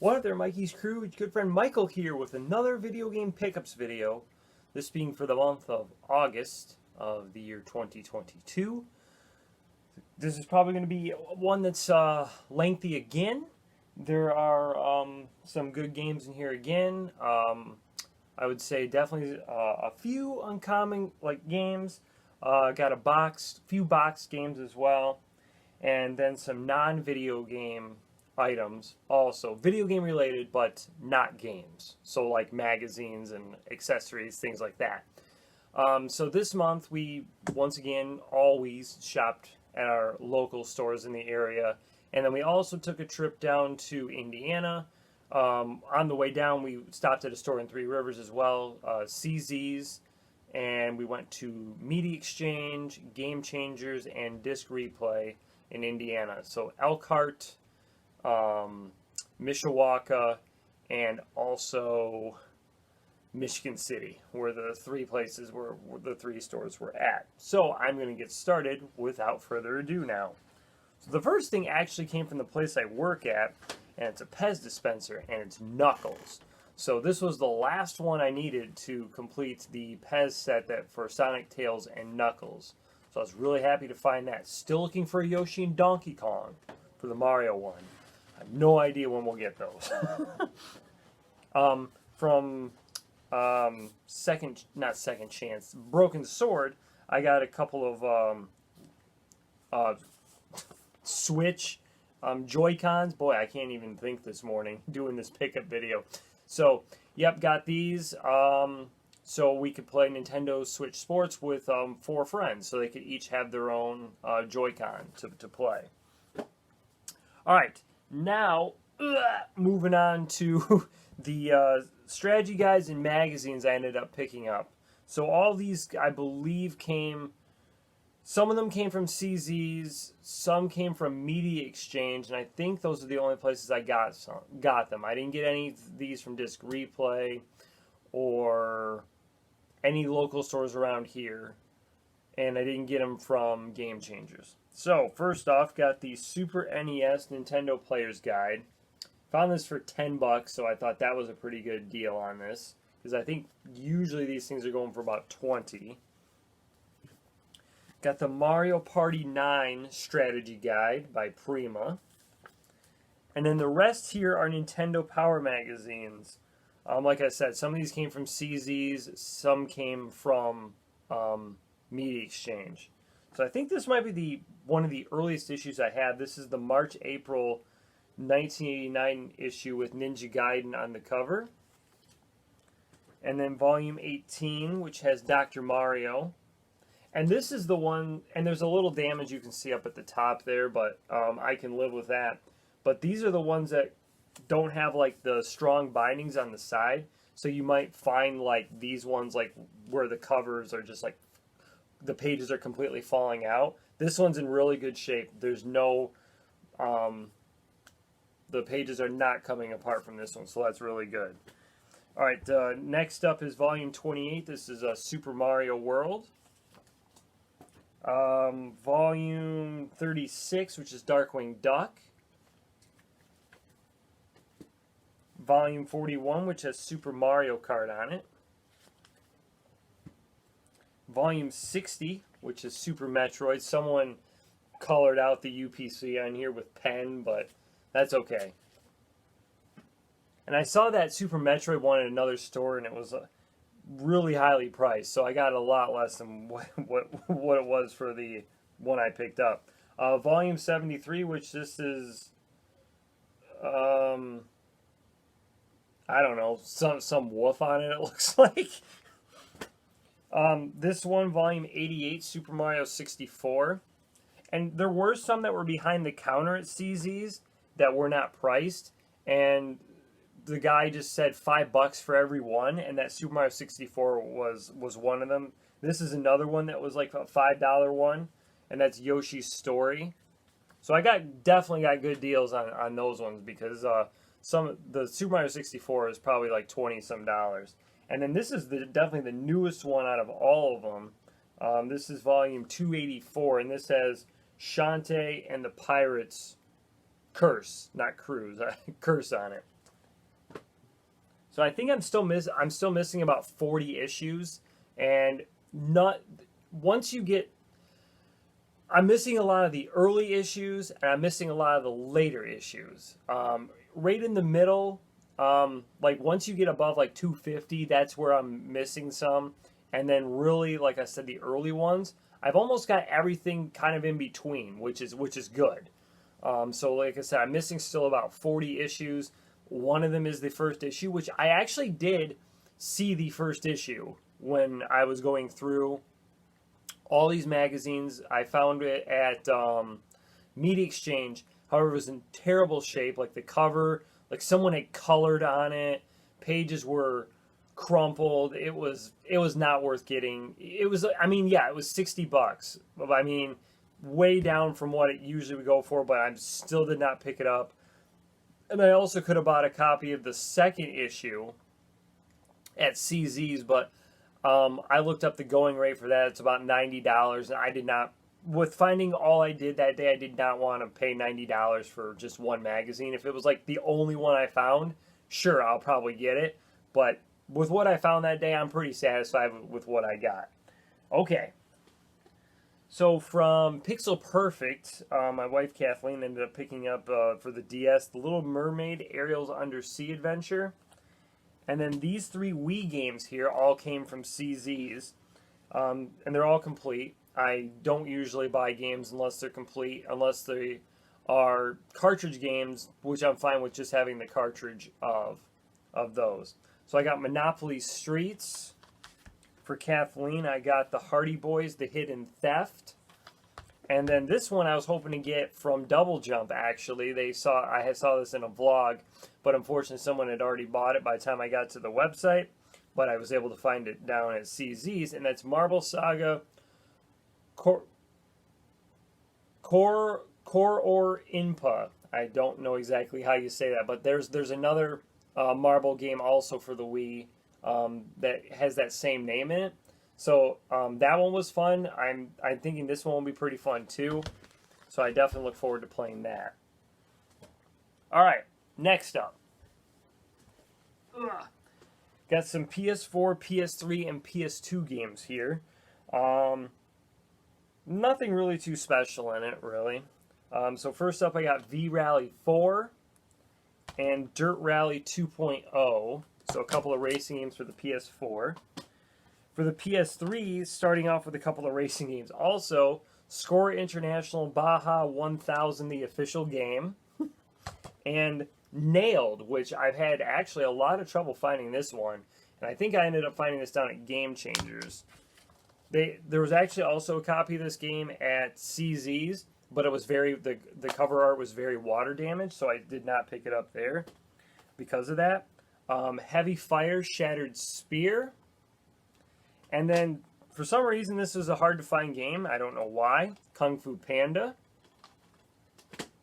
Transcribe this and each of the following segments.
What up there, Mikey's crew? It's good friend Michael here with another video game pickups video. This being for the month of August of the year 2022. This is probably going to be one that's lengthy again. There are some good games in here again. I would say definitely a few uncommon games. Got a few box games as well, and then some non-video game items also, video game related but not games, so like magazines and accessories, things like that. So this month we once again always shopped at our local stores in the area, and then we also took a trip down to Indiana. On the way down we stopped at a store in Three Rivers as well, CZ's, and we went to Media Exchange, Game Changers, and Disc Replay in Indiana. So Elkhart, Mishawaka, and also Michigan City were the three places where the three stores were at. So I'm going to get started without further ado now. So the first thing actually came from the place I work at, and it's a Pez dispenser, and it's Knuckles. So this was the last one I needed to complete the Pez set for Sonic, Tails, and Knuckles. So I was really happy to find that. Still looking for Yoshi and Donkey Kong for the Mario one. I have no idea when we'll get those. From not second chance, Broken Sword, I got a couple of Switch Joy-Cons. Boy, I can't even think this morning doing this pickup video. So, yep, got these. So we could play Nintendo Switch Sports with 4 friends, so they could each have their own Joy-Con to play. Alright, now moving on to the strategy guides and magazines I ended up picking up. So all these, I believe, some of them came from CZ's, some came from Media Exchange, and I think those are the only places I got them. I didn't get any of these from Disc Replay or any local stores around here, and I didn't get them from Game Changers. So first off, got the Super NES Nintendo Player's Guide. Found this for $10, so I thought that was a pretty good deal on this, because I think usually these things are going for about $20. Got the Mario Party 9 Strategy Guide by Prima. And then the rest here are Nintendo Power magazines. Like I said, some of these came from CZ's, some came from Media Exchange. So I think this might be one of the earliest issues I have. This is the March-April 1989 issue with Ninja Gaiden on the cover. And then volume 18, which has Dr. Mario. And this is the one, and there's a little damage you can see up at the top there, but I can live with that. But these are the ones that don't have like the strong bindings on the side. So you might find like these ones like where the covers are just like the pages are completely falling out. This one's in really good shape. There's no the pages are not coming apart from this one, so that's really good. Alright, next up is volume 28. This is Super Mario World. Volume 36, which is Darkwing Duck. Volume 41, which has Super Mario Kart on it. Volume 60, which is Super Metroid. Someone colored out the UPC on here with pen, but that's okay. And I saw that Super Metroid one at another store, and it was really highly priced, so I got a lot less than what it was for the one I picked up. Volume 73, which this is, I don't know, some wolf on it, it looks like. This one, volume 88, Super Mario 64. And there were some that were behind the counter at CZ's that were not priced, and the guy just said $5 for every one, and that Super Mario 64 was one of them. This is another one that was like a $5 one, and that's Yoshi's Story. So I definitely got good deals on those ones, because the Super Mario 64 is probably like $20-some. And then this is definitely the newest one out of all of them. This is volume 284, and this has Shantae and the Pirates Curse, not Cruise, Curse on it. So I think I'm still missing about 40 issues, and not once you get. I'm missing a lot of the early issues, and I'm missing a lot of the later issues. Right in the middle, like once you get above like 250, that's where I'm missing some. And then really, like I said, the early ones, I've almost got everything kind of in between, which is good. So like I said, I'm missing still about 40 issues. One of them is the first issue, which I actually did see the first issue when I was going through all these magazines. I found it at Media Exchange. However, it was in terrible shape. Like the cover, like someone had colored on it. Pages were crumpled. It was not worth getting. It was, I mean, yeah, it was $60. I mean, way down from what it usually would go for, but I still did not pick it up. And I also could have bought a copy of the second issue at CZ's, but I looked up the going rate for that. It's about $90, and I did not, with finding all I did that day, I did not want to pay $90 for just one magazine. If it was like the only one I found, sure, I'll probably get it. But with what I found that day, I'm pretty satisfied with what I got. Okay. So from Pixel Perfect, my wife Kathleen ended up picking up for the DS, The Little Mermaid Ariel's Undersea Adventure. And then these 3 Wii games here all came from CZ's, and they're all complete. I don't usually buy games unless they're complete, unless they are cartridge games, which I'm fine with just having the cartridge of those. So I got Monopoly Streets. For Kathleen, I got the Hardy Boys, The Hidden Theft. And then this one I was hoping to get from Double Jump, actually. I saw this in a vlog, but unfortunately someone had already bought it by the time I got to the website. But I was able to find it down at CZ's, and that's Marble Saga Cor or Impa. I don't know exactly how you say that, but there's another marble game also for the Wii that has that same name in it. So that one was fun. I'm thinking this one will be pretty fun too. So I definitely look forward to playing that. All right, next up. Got some PS4, PS3, and PS2 games here. Nothing really too special in it, really. So first up, I got V-Rally 4 and Dirt Rally 2.0. So a couple of racing games for the PS4. For the PS3, starting off with a couple of racing games. Also, Score International Baja 1000, the official game. And Nailed, which I've had actually a lot of trouble finding this one. And I think I ended up finding this down at Game Changers. There was actually also a copy of this game at CZ's, but it was the cover art was very water damaged, so I did not pick it up there because of that. Heavy Fire Shattered Spear. And then, for some reason, this is a hard-to-find game. I don't know why. Kung Fu Panda.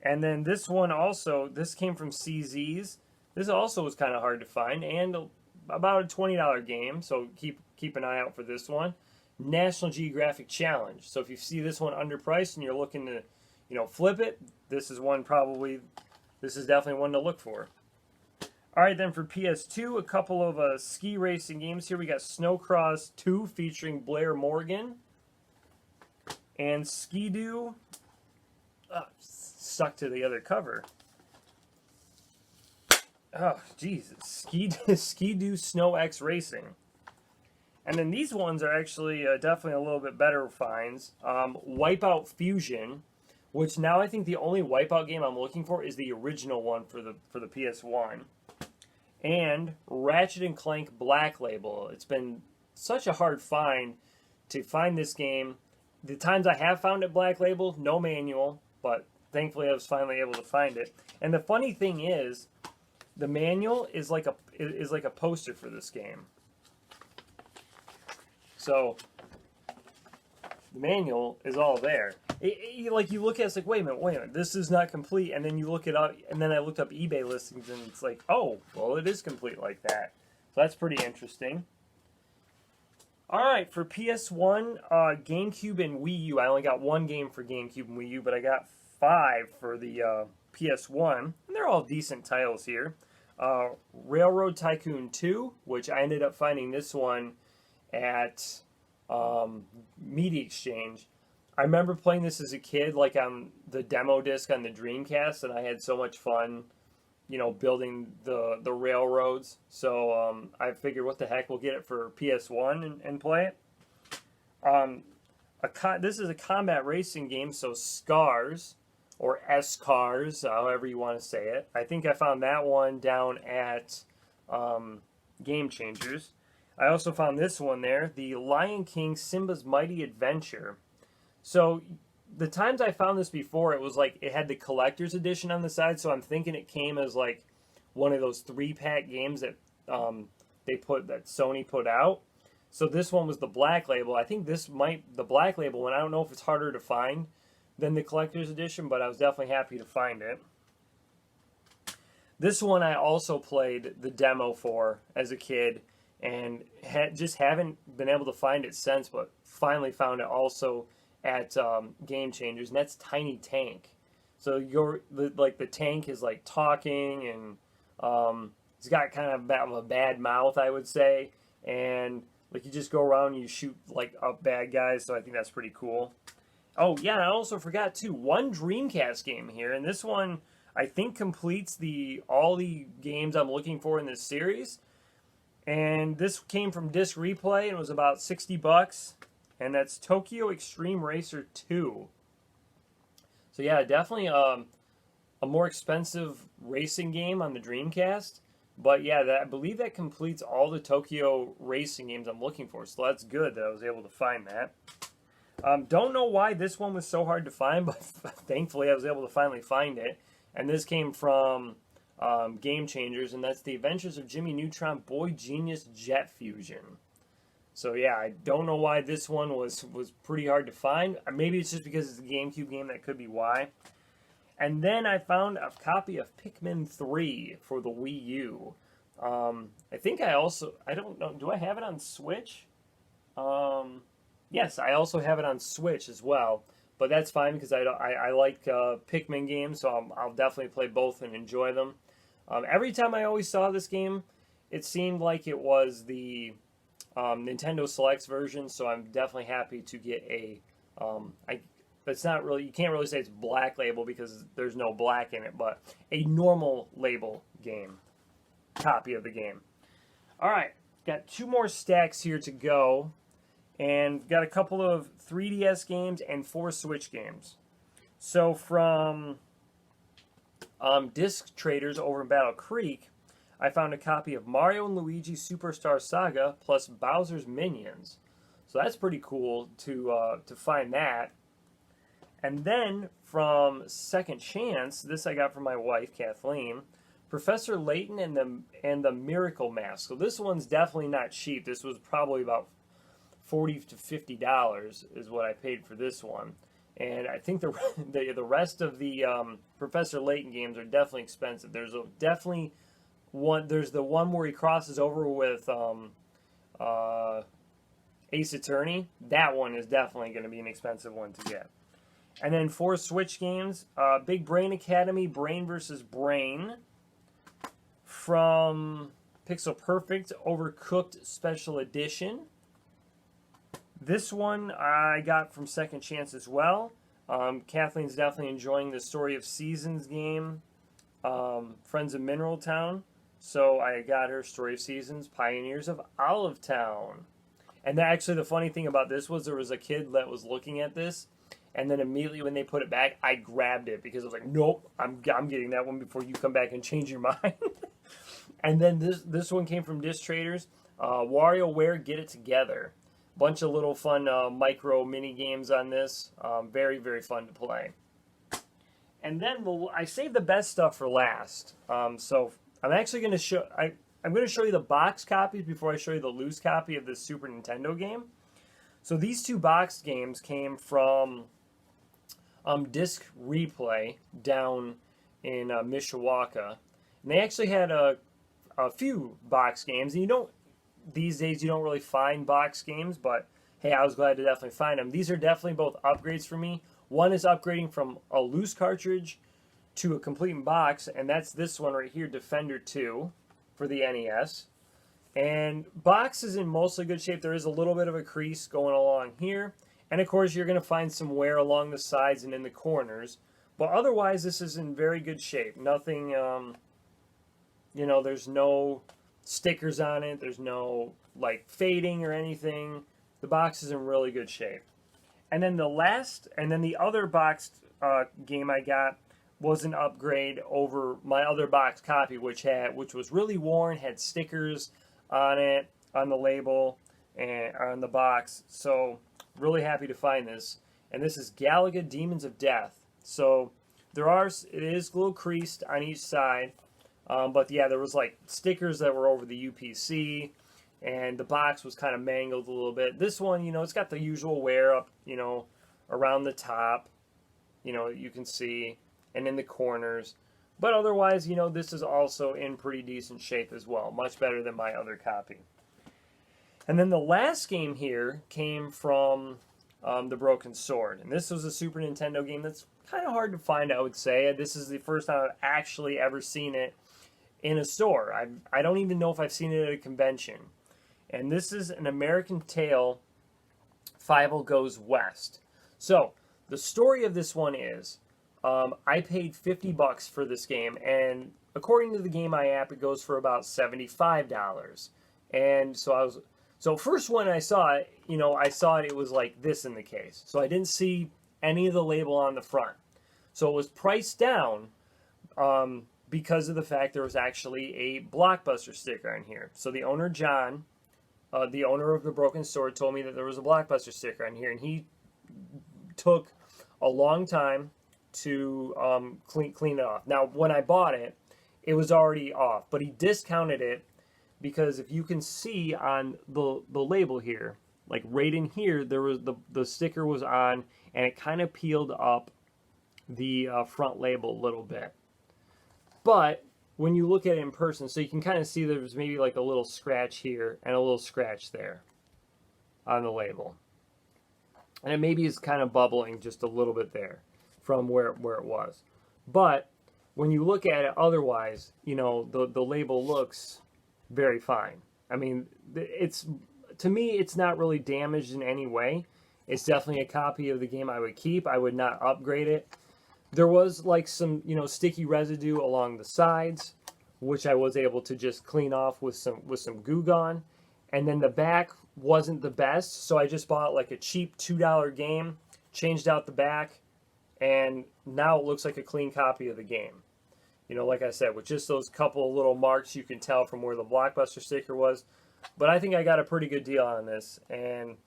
And then this one also, this came from CZ's. This also was kind of hard to find, and about a $20 game, so keep an eye out for this one. National Geographic Challenge. So if you see this one underpriced and you're looking to, flip it, this is definitely one to look for. All right, then for PS2, a couple of ski racing games here. We got Snowcross 2 featuring Blair Morgan. And Ski-Doo, stuck to the other cover. Oh, Jesus. Ski-Doo Snow X Racing. And then these ones are actually definitely a little bit better finds. Wipeout Fusion, which now I think the only Wipeout game I'm looking for is the original one for the PS1. And Ratchet & Clank Black Label. It's been such a hard find to find this game. The times I have found it Black Label, no manual, but thankfully I was finally able to find it. And the funny thing is, the manual is like a poster for this game. So the manual is all there. Like you look at it, it's like, wait a minute, this is not complete. And then you look it up, and then I looked up eBay listings, and it's like, oh, well, it is complete like that. So that's pretty interesting. All right, for PS1, GameCube, and Wii U, I only got one game for GameCube and Wii U, but I got 5 for the PS1. And they're all decent titles here. Railroad Tycoon 2, which I ended up finding this one at Media Exchange. I remember playing this as a kid, like on the demo disc on the Dreamcast, and I had so much fun, building the railroads. So I figured, what the heck, we'll get it for PS1 and play it. This is a combat racing game, so Scars, or S-Cars, however you want to say it. I think I found that one down at Game Changers. I also found this one there, the Lion King Simba's Mighty Adventure. So the times I found this before, it was like it had the collector's edition on the side, so I'm thinking it came as like one of those 3-pack games that that Sony put out. So this one was the black label. I think the black label one, I don't know if it's harder to find than the collector's edition, but I was definitely happy to find it. This one I also played the demo for as a kid, and just haven't been able to find it since, but finally found it also at Game Changers, and that's Tiny Tank. So the tank is like talking, and it's got kind of a bad mouth, I would say, and like you just go around and you shoot like up bad guys. So I think that's pretty cool. Oh yeah, and I also forgot too, one Dreamcast game here, and this one I think completes all the games I'm looking for in this series. And this came from Disc Replay, and it was about $60, and that's Tokyo Extreme Racer 2. So yeah, definitely a more expensive racing game on the Dreamcast. But yeah, I believe that completes all the Tokyo racing games I'm looking for. So that's good that I was able to find that. Don't know why this one was so hard to find, but thankfully I was able to finally find it. And this came from Game Changers, and that's The Adventures of Jimmy Neutron Boy Genius Jet Fusion. So yeah, I don't know why this one was pretty hard to find. Maybe it's just because it's a GameCube game, that could be why. And then I found a copy of Pikmin 3 for the Wii U. I think I don't know, do I have it on Switch? Yes, I also have it on Switch as well. But that's fine because I like Pikmin games, so I'll definitely play both and enjoy them. Every time I always saw this game, it seemed like it was the Nintendo Selects version, so I'm definitely happy to get it's not really, you can't really say it's black label because there's no black in it, but a normal label copy of the game. All right, got 2 more stacks here to go, and got a couple of 3DS games and 4 Switch games. So from Disc Traders over in Battle Creek, I found a copy of Mario and Luigi Superstar Saga plus Bowser's Minions. So that's pretty cool to find that. And then from Second Chance, this I got from my wife Kathleen, Professor Layton and the Miracle Mask. So this one's definitely not cheap. This was probably about $40 to $50 is what I paid for this one. And I think the rest of the Professor Layton games are definitely expensive. There's the one where he crosses over with Ace Attorney. That one is definitely going to be an expensive one to get. And then 4 Switch games, Big Brain Academy, Brain vs. Brain. From Pixel Perfect, Overcooked Special Edition. This one I got from Second Chance as well. Kathleen's definitely enjoying the Story of Seasons game, Friends of Mineral Town. So I got her Story of Seasons, Pioneers of Olive Town. And actually the funny thing about this was there was a kid that was looking at this, and then immediately when they put it back, I grabbed it because I was like, nope, I'm getting that one before you come back and change your mind. And then this one came from Disc Traders, WarioWare Get It Together. Bunch of little fun micro mini games on this. Very, very fun to play. And then I saved the best stuff for last. So I'm actually going to show I'm going to show you the box copies before I show you the loose copy of this Super Nintendo game. So these 2 boxed games came from Disc Replay down in Mishawaka. And they actually had a few box games. And these days you don't really find box games, but hey, I was glad to definitely find them. These are definitely both upgrades for me. One is upgrading from a loose cartridge to a complete box, and that's this one right here, Defender 2 for the NES. And box is in mostly good shape. There is a little bit of a crease going along here. And of course, you're going to find some wear along the sides and in the corners. But otherwise, this is in very good shape. Nothing, you know, there's no stickers on it. There's no, like, fading or anything. The box is in really good shape. And then the other boxed game I got was an upgrade over my other box copy, which was really worn, had stickers on it, on the label, and on the box. So really happy to find this. And this is Galaga Demons of Death. So it is a little creased on each side, but yeah, there was like stickers that were over the UPC, and the box was kind of mangled a little bit. This one, you know, it's got the usual wear up, you know, around the top, you know, you can see, and in the corners. But otherwise, you know, this is also in pretty decent shape as well. Much better than my other copy. And then the last game here came from The Broken Sword. And this was a Super Nintendo game that's kind of hard to find, I would say. This is the first time I've actually ever seen it in a store. I don't even know if I've seen it at a convention. And this is an American Tail, Fievel Goes West. So, the story of this one is, I paid $50 for this game, and according to the Game I app, it goes for about $75. And so first when I saw it, you know, I saw it was like this in the case. So I didn't see any of the label on the front. So it was priced down because of the fact there was actually a Blockbuster sticker on here. So the owner, John, the owner of the Broken Sword, told me that there was a Blockbuster sticker on here, and he took a long time to clean it off. Now, when I bought it, it was already off, but he discounted it because if you can see on the label here, like right in here, there was the sticker was on, and it kind of peeled up the front label a little bit. But when you look at it in person, so you can kind of see there's maybe like a little scratch here and a little scratch there on the label. And it maybe is kind of bubbling just a little bit there from where it was. But when you look at it otherwise, you know, the label looks very fine. I mean, to me, it's not really damaged in any way. It's definitely a copy of the game I would keep. I would not upgrade it. There was like some, you know, sticky residue along the sides, which I was able to just clean off with some Goo Gone. And then the back wasn't the best, so I just bought like a cheap $2 game, changed out the back, and now it looks like a clean copy of the game. You know, like I said, with just those couple of little marks you can tell from where the Blockbuster sticker was. But I think I got a pretty good deal on this. And,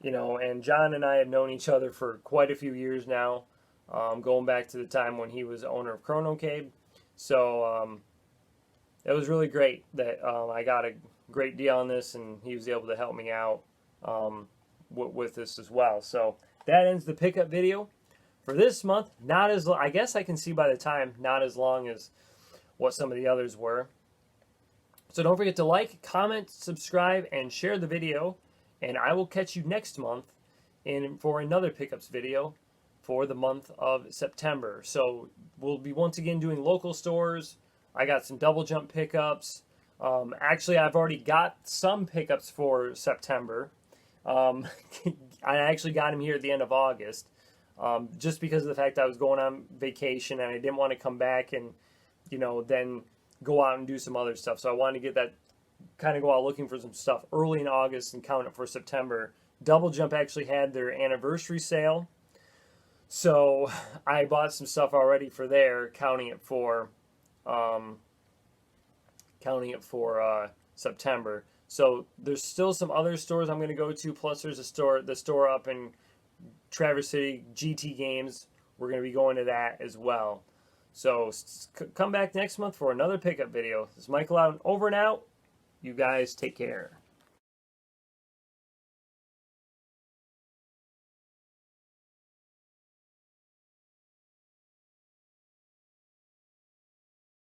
you know, and John and I have known each other for quite a few years now, going back to the time when he was owner of Chronocabe. So it was really great that I got a great deal on this, and he was able to help me out with this as well. So that ends the pickup video for this month. Not as I guess I can see by the time, not as long as what some of the others were. So don't forget to like, comment, subscribe, and share the video. And I will catch you next month for another pickups video for the month of September. So we'll be once again doing local stores. I got some double jump pickups. Actually, I've already got some pickups for September. I actually got them here at the end of August. Just because of the fact I was going on vacation and I didn't want to come back and, you know, then go out and do some other stuff. So I wanted to get that, kind of go out looking for some stuff early in August and count it for September. Double Jump actually had their anniversary sale. So I bought some stuff already for there, counting it for September. So there's still some other stores I'm going to go to. Plus there's the store up in Traverse City, GT Games. We're going to be going to that as well. So come back next month for another pickup video. This is Michael out, over and out. You guys take care.